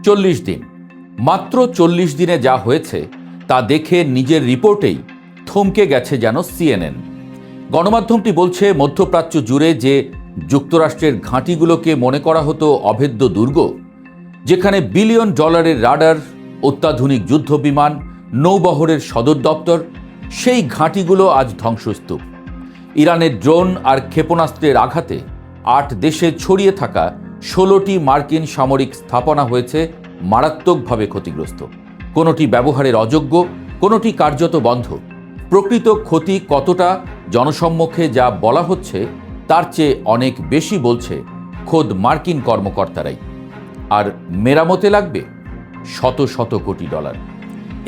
40 দিন, মাত্র 40 দিনে যা হয়েছে তা দেখে নিজের রিপোর্টেই থমকে গেছে যেন সিএনএন। গণমাধ্যমটি বলছে মধ্যপ্রাচ্য জুড়ে যে যুক্তরাষ্ট্রের ঘাঁটিগুলোকে মনে করা হতো অভেদ্য দুর্গ, যেখানে বিলিয়ন ডলারের রাডার, অত্যাধুনিক যুদ্ধ বিমান, নৌবহরের সদর দপ্তর, সেই ঘাঁটিগুলো আজ ধ্বংসস্তূপ। ইরানের ড্রোন আর ক্ষেপণাস্ত্রের আঘাতে 8 দেশে ছড়িয়ে থাকা 16টি মার্কিন সামরিক স্থাপনা হয়েছে মারাত্মকভাবে ক্ষতিগ্রস্ত। কোনোটি ব্যবহারের অযোগ্য, কোনোটি কার্যত বন্ধ। প্রকৃত ক্ষতি কতটা জনসম্মুখে যা বলা হচ্ছে তার চেয়ে অনেক বেশি বলছে খোদ মার্কিন কর্মকর্তারাই। আর মেরামতে লাগবে শত শত কোটি ডলার।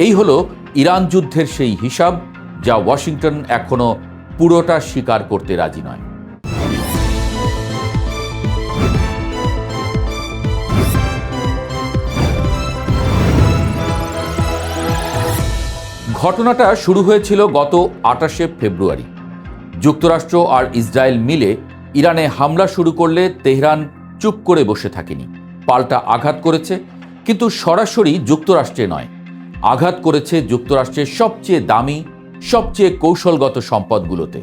এই হলো ইরান যুদ্ধের সেই হিসাব যা ওয়াশিংটন এখনো পুরোটা স্বীকার করতে রাজি নয়। ঘটনাটা শুরু হয়েছিল গত 28শে ফেব্রুয়ারি। যুক্তরাষ্ট্র আর ইসরায়েল মিলে ইরানে হামলা শুরু করলে তেহরান চুপ করে বসে থাকেনি, পাল্টা আঘাত করেছে। কিন্তু সরাসরি যুক্তরাষ্ট্রে নয়, আঘাত করেছে যুক্তরাষ্ট্রের সবচেয়ে দামি, সবচেয়ে কৌশলগত সম্পদগুলোতে,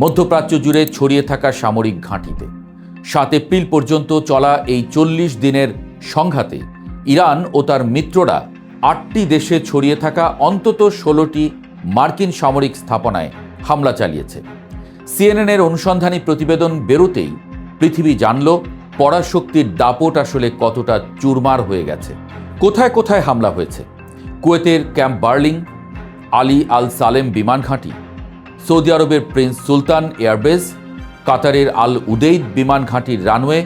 মধ্যপ্রাচ্য জুড়ে ছড়িয়ে থাকা সামরিক ঘাঁটিতে। 7 এপ্রিল পর্যন্ত চলা এই 40 দিনের সংঘাতে ইরান ও তার মিত্ররা 8টি দেশে ছড়িয়ে থাকা অন্তত 16টি মার্কিন সামরিক স্থাপনায় হামলা চালিয়েছে। সিএনএনের অনুসন্ধানী প্রতিবেদন বেরোতেই পৃথিবী জানল পরাশক্তির দাপট আসলে কতটা চুরমার হয়ে গেছে। কোথায় কোথায় হামলা হয়েছে? কুয়েতের ক্যাম্প বার্লিং, আলী আল সালেম বিমান ঘাঁটি, সৌদি আরবের প্রিন্স সুলতান এয়ারবেস, কাতারের আল উদেইদ বিমান ঘাঁটির রানওয়ে,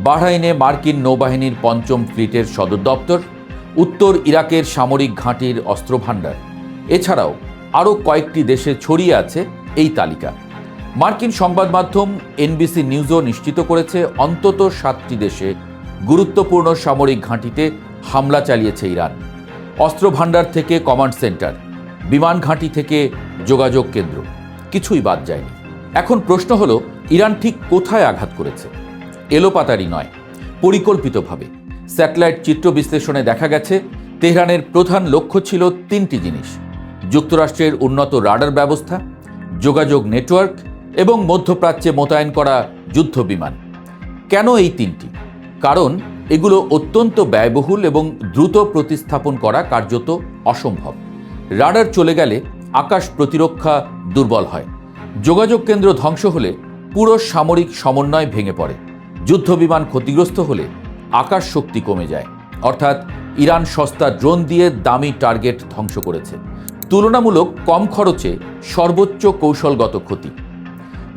বাহরাইনে মার্কিন নৌবাহিনীর 5ম ফ্লিটের সদর দপ্তর, উত্তর ইরাকের সামরিক ঘাঁটির অস্ত্রভাণ্ডার। এছাড়াও আরও কয়েকটি দেশে ছড়িয়ে আছে এই তালিকা। মার্কিন সংবাদ মাধ্যম এনবিসি নিউজও নিশ্চিত করেছে অন্তত 7টি দেশে গুরুত্বপূর্ণ সামরিক ঘাঁটিতে হামলা চালিয়েছে ইরান। অস্ত্রভাণ্ডার থেকে কমান্ড সেন্টার, বিমান ঘাঁটি থেকে যোগাযোগ কেন্দ্র, কিছুই বাদ যায়নি। এখন প্রশ্ন হলো, ইরান ঠিক কোথায় আঘাত করেছে? এলোপাতারি নয়, পরিকল্পিতভাবে। স্যাটেলাইট চিত্র বিশ্লেষণে দেখা গেছে তেহরানের প্রধান লক্ষ্য ছিল 3টি জিনিস: যুক্তরাষ্ট্রের উন্নত রাডার ব্যবস্থা, যোগাযোগ নেটওয়ার্ক এবং মধ্যপ্রাচ্যে মোতায়েন করা যুদ্ধ বিমান। কেন এই 3টি? কারণ এগুলো অত্যন্ত ব্যয়বহুল এবং দ্রুত প্রতিস্থাপন করা কার্যত অসম্ভব। রাডার চলে গেলে আকাশ প্রতিরক্ষা দুর্বল হয়, যোগাযোগ কেন্দ্র ধ্বংস হলে পুরো সামরিক সমন্বয় ভেঙে পড়ে, যুদ্ধ বিমান ক্ষতিগ্রস্ত হলে আকাশ শক্তি কমে যায়। অর্থাৎ ইরান সস্তা ড্রোন দিয়ে দামি টার্গেট ধ্বংস করেছে, তুলনামূলক কম খরচে সর্বোচ্চ কৌশলগত ক্ষতি।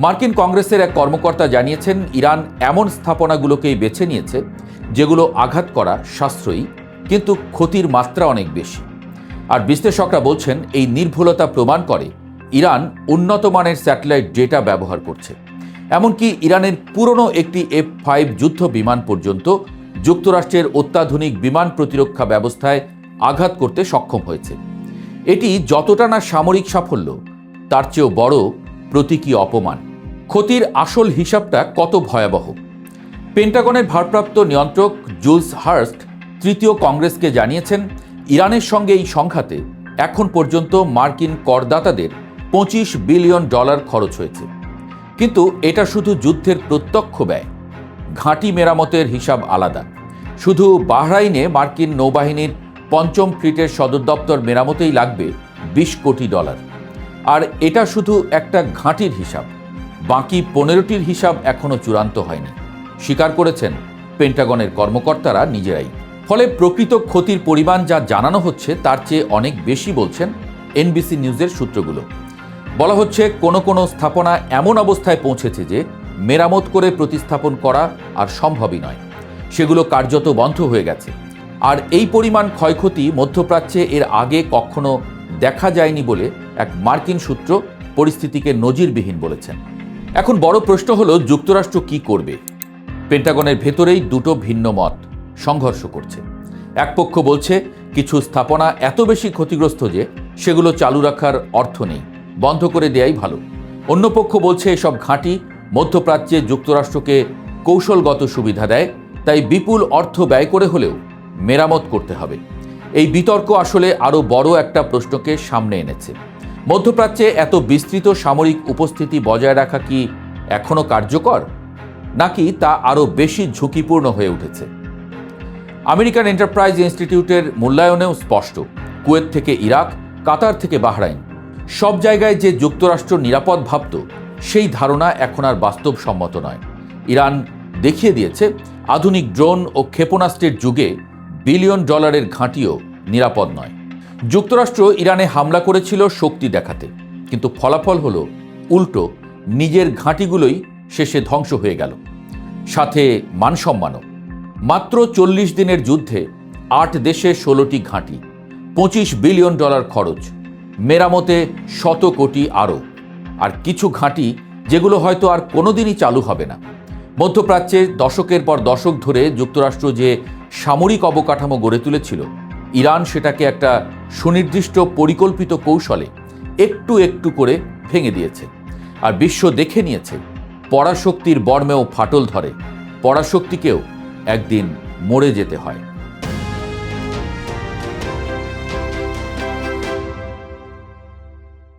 মার্কিন কংগ্রেসের এক কর্মকর্তা জানিয়েছেন ইরান এমন স্থাপনাগুলোকেই বেছে নিয়েছে যেগুলো আঘাত করা সাশ্রয়ী, কিন্তু ক্ষতির মাত্রা অনেক বেশি। আর বিশ্লেষকরা বলছেন এই নির্ভুলতা প্রমাণ করে ইরান উন্নত মানের স্যাটেলাইট ডেটা ব্যবহার করছে। এমনকি ইরানের পুরনো একটি F-5 যুদ্ধ বিমান পর্যন্ত যুক্তরাষ্ট্রের অত্যাধুনিক বিমান প্রতিরক্ষা ব্যবস্থায় আঘাত করতে সক্ষম হয়েছে। এটি যতটা না সামরিক সাফল্য, তার চেয়েও বড় প্রতীকী অপমান। ক্ষতির আসল হিসাবটা কত ভয়াবহ। পেন্টাগনের ভারপ্রাপ্ত নিয়ন্ত্রক জুলস হার্স্ট 3য় কংগ্রেসকে জানিয়েছেন ইরানের সঙ্গে এই সংঘাতে এখন পর্যন্ত মার্কিন করদাতাদের $25 বিলিয়ন খরচ হয়েছে। কিন্তু এটা শুধু যুদ্ধের প্রত্যক্ষ ব্যয়, ঘাঁটি মেরামতের হিসাব আলাদা। শুধু বাহরাইনে মার্কিন নৌবাহিনীর 5ম ফ্লিটের সদর দপ্তর মেরামতেই লাগবে $20 কোটি। আর এটা শুধু একটা ঘাঁটির হিসাব, বাকি 15টির হিসাব এখনও চূড়ান্ত হয়নি, স্বীকার করেছেন পেন্টাগনের কর্মকর্তারা নিজেরাই। ফলে প্রকৃত ক্ষতির পরিমাণ যা জানানো হচ্ছে তার চেয়ে অনেক বেশি বলছেন এনবিসি নিউজের সূত্রগুলো। বলা হচ্ছে কোনো কোনো স্থাপনা এমন অবস্থায় পৌঁছেছে যে মেরামত করে প্রতিস্থাপন করা আর সম্ভবই নয়, সেগুলো কার্যত বন্ধ হয়ে গেছে। আর এই পরিমাণ ক্ষয়ক্ষতি মধ্যপ্রাচ্যে এর আগে কখনো দেখা যায়নি বলে এক মার্কিন সূত্র পরিস্থিতিকে নজিরবিহীন বলেছেন। এখন বড় প্রশ্ন হলো যুক্তরাষ্ট্র কি করবে? পেন্টাগনের ভেতরেই দুটো ভিন্ন মত সংঘর্ষ করছে। এক পক্ষ বলছে কিছু স্থাপনা এত বেশি ক্ষতিগ্রস্ত যে সেগুলো চালু রাখার অর্থ নেই, বন্ধ করে দেয়াই ভালো। অন্য পক্ষ বলছে এসব ঘাঁটি মধ্যপ্রাচ্যে যুক্তরাষ্ট্রকে কৌশলগত সুবিধা দেয়, তাই বিপুল অর্থ ব্যয় করে হলেও মেরামত করতে হবে। এই বিতর্ক আসলে আরও বড় একটা প্রশ্নকে সামনে এনেছে। মধ্যপ্রাচ্যে এত বিস্তৃত সামরিক উপস্থিতি বজায় রাখা কি এখনও কার্যকর, নাকি তা আরও বেশি ঝুঁকিপূর্ণ হয়ে উঠেছে? আমেরিকান এন্টারপ্রাইজ ইনস্টিটিউটের মূল্যায়নেও স্পষ্ট, কুয়েত থেকে ইরাক, কাতার থেকে বাহরাইন, সব জায়গায় যে যুক্তরাষ্ট্র নিরাপদ ভাবত, সেই ধারণা এখন আর বাস্তবসম্মত নয়। ইরান দেখিয়ে দিয়েছে আধুনিক ড্রোন ও ক্ষেপণাস্ত্রের যুগে বিলিয়ন ডলারের ঘাঁটিও নিরাপদ নয়। যুক্তরাষ্ট্র ইরানে হামলা করেছিল শক্তি দেখাতে, কিন্তু ফলাফল হলো উল্টো, নিজের ঘাঁটিগুলোই শেষে ধ্বংস হয়ে গেল, সাথে মানসম্মানও। মাত্র 40 দিনের যুদ্ধে 8 দেশে 16টি ঘাঁটি, 25 বিলিয়ন ডলার খরচ, মেরামতে 100 কোটি আরও, আর কিছু ঘাঁটি যেগুলো হয়তো আর কোনোদিনই চালু হবে না। মধ্যপ্রাচ্যে দশকের পর দশক ধরে যুক্তরাষ্ট্র যে সামরিক অবকাঠামো গড়ে তুলেছিল, ইরান সেটাকে একটা সুনির্দিষ্ট পরিকল্পিত কৌশলে একটু একটু করে ভেঙে দিয়েছে। আর বিশ্ব দেখে নিয়েছে, পরাশক্তির বর্মেও ফাটল ধরে, পরাশক্তিকেও একদিন মরে যেতে হয়।